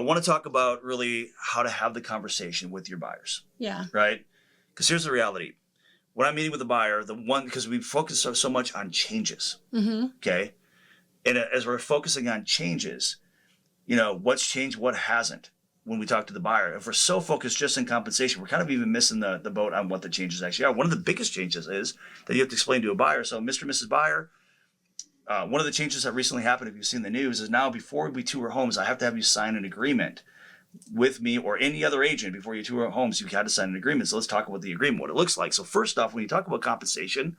want to talk about really how to have the conversation with your buyers. Yeah. Right? Because here's the reality. When I'm meeting with a buyer, because we focus so much on changes. Mm-hmm. Okay. And as we're focusing on changes, what's changed, what hasn't when we talk to the buyer. If we're so focused just on compensation, we're kind of even missing the boat on what the changes actually are. One of the biggest changes is that you have to explain to a buyer. So Mr. and Mrs. Buyer, one of the changes that recently happened, if you've seen the news, is now before we tour homes, I have to have you sign an agreement with me or any other agent before you tour homes. You got to sign an agreement. So let's talk about the agreement, what it looks like. So first off, when you talk about compensation,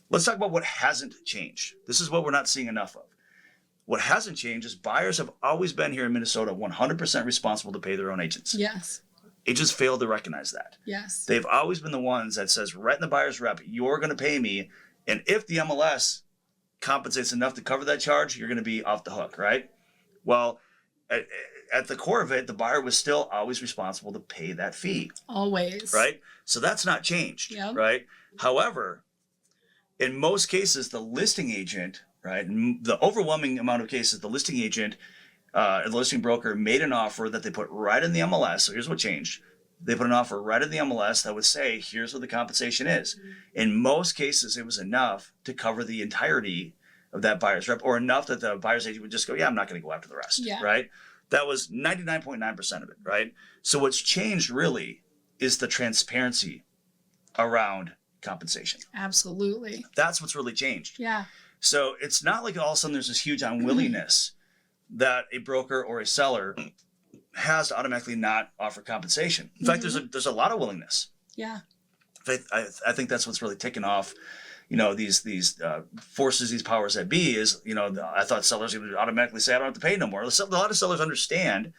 let's talk about what hasn't changed. This is what we're not seeing enough of. What hasn't changed is buyers have always been here in Minnesota 100% responsible to pay their own agents. Yes. Agents fail to recognize that. Yes. They've always been the ones that says right in the buyer's rep, you're going to pay me. And if the MLS compensates enough to cover that charge, you're going to be off the hook, right? Well, at the core of it, the buyer was still always responsible to pay that fee. Always. Right? So that's not changed, Yep. right? However, in most cases, the listing agent, right, in the overwhelming amount of cases, the listing agent, the listing broker made an offer that they put right in the MLS. So here's what changed. They put an offer right in the MLS that would say, here's what the compensation is. In most cases, it was enough to cover the entirety of that buyer's rep, or enough that the buyer's agent would just go, yeah, I'm not going to go after the rest, right? That was 99.9% of it, right? So what's changed really is the transparency around compensation. Absolutely. That's what's really changed. Yeah. So it's not like all of a sudden there's this huge unwillingness that a broker or a seller has to automatically not offer compensation. In fact, there's a lot of willingness. Yeah. I think that's what's really taken off, these forces, these powers that be is, I thought sellers would automatically say, I don't have to pay no more. A lot of sellers understand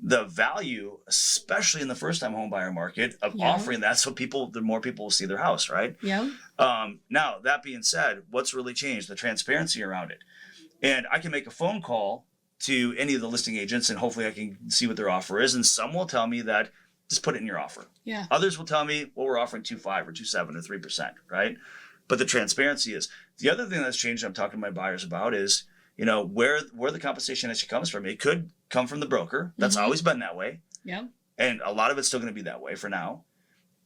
the value, especially in the first-time home buyer market, of offering that, so the more people will see their house, right? Yeah. Now, that being said, what's really changed? The transparency around it. And I can make a phone call to any of the listing agents, and hopefully I can see what their offer is. And some will tell me that just put it in your offer. Yeah. Others will tell me, well, we're offering 2.5 or 2.7 or 3%, right? But the transparency is. The other thing that's changed I'm talking to my buyers about is, where the compensation actually comes from. It could come from the broker. That's always been that way. Yeah. And a lot of it's still going to be that way for now.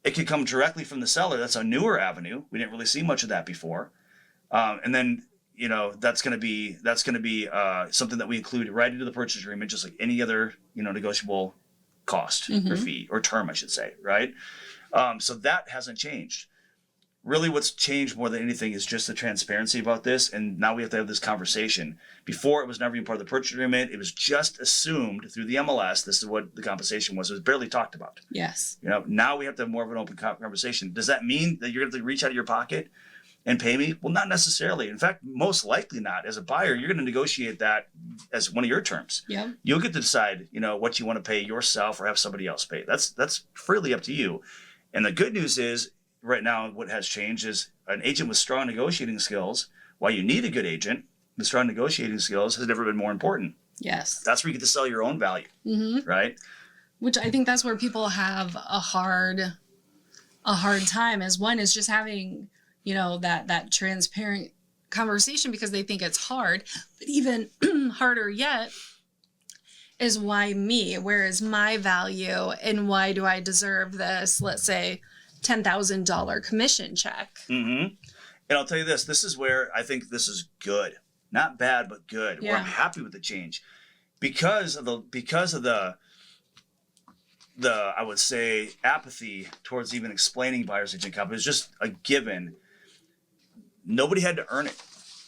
It could come directly from the seller. That's a newer avenue. We didn't really see much of that before. And then, that's going to be something that we include right into the purchase agreement, just like any other, negotiable cost or fee or term, I should say, right? So that hasn't changed. Really what's changed more than anything is just the transparency about this. And now we have to have this conversation. Before, it was never even part of the purchase agreement. It was just assumed through the MLS. This is what the compensation was. It was barely talked about. Yes. Now we have to have more of an open conversation. Does that mean that you're going to have to reach out of your pocket and pay me? Well, not necessarily. In fact, most likely not. As a buyer, you're going to negotiate that as one of your terms. Yeah. You'll get to decide, what you want to pay yourself or have somebody else pay. That's freely up to you. And the good news is, right now, what has changed is an agent with strong negotiating skills. While you need a good agent, the strong negotiating skills has never been more important. Yes. That's where you get to sell your own value, right? Which I think that's where people have a hard time. Is one is just having, that transparent conversation because they think it's hard. But even harder yet is why me? Where is my value, and why do I deserve this? Let's say $10,000 commission check. And I'll tell you this is where I think this is good. Not bad, but good. Yeah. Where I'm happy with the change. Because of the I would say apathy towards even explaining buyer's agent comp. It was just a given. Nobody had to earn it.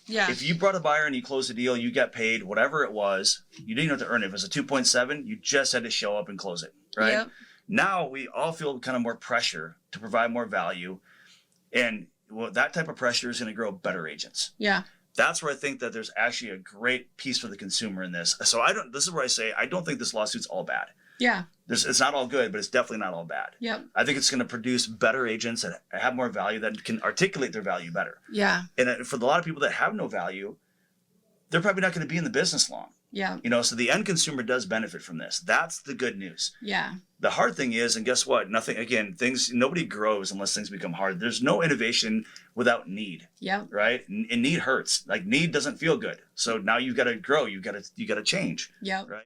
Yeah. If you brought a buyer and you closed the deal, you got paid whatever it was. You didn't have to earn it. If it was a 2.7, you just had to show up and close it, right? Yep. Now we all feel kind of more pressure to provide more value. And that type of pressure is going to grow better agents. Yeah. That's where I think that there's actually a great piece for the consumer in this. So this is where I say, I don't think this lawsuit's all bad. Yeah. It's not all good, but it's definitely not all bad. Yep. I think it's going to produce better agents that have more value, that can articulate their value better. Yeah. And for a lot of people that have no value, they're probably not going to be in the business long. Yeah. So the end consumer does benefit from this. That's the good news. Yeah. The hard thing is, and guess what? Nobody grows unless things become hard. There's no innovation without need. Yeah. Right? And need hurts. Like, need doesn't feel good. So now you've got to grow. You got to change. Yeah. Right?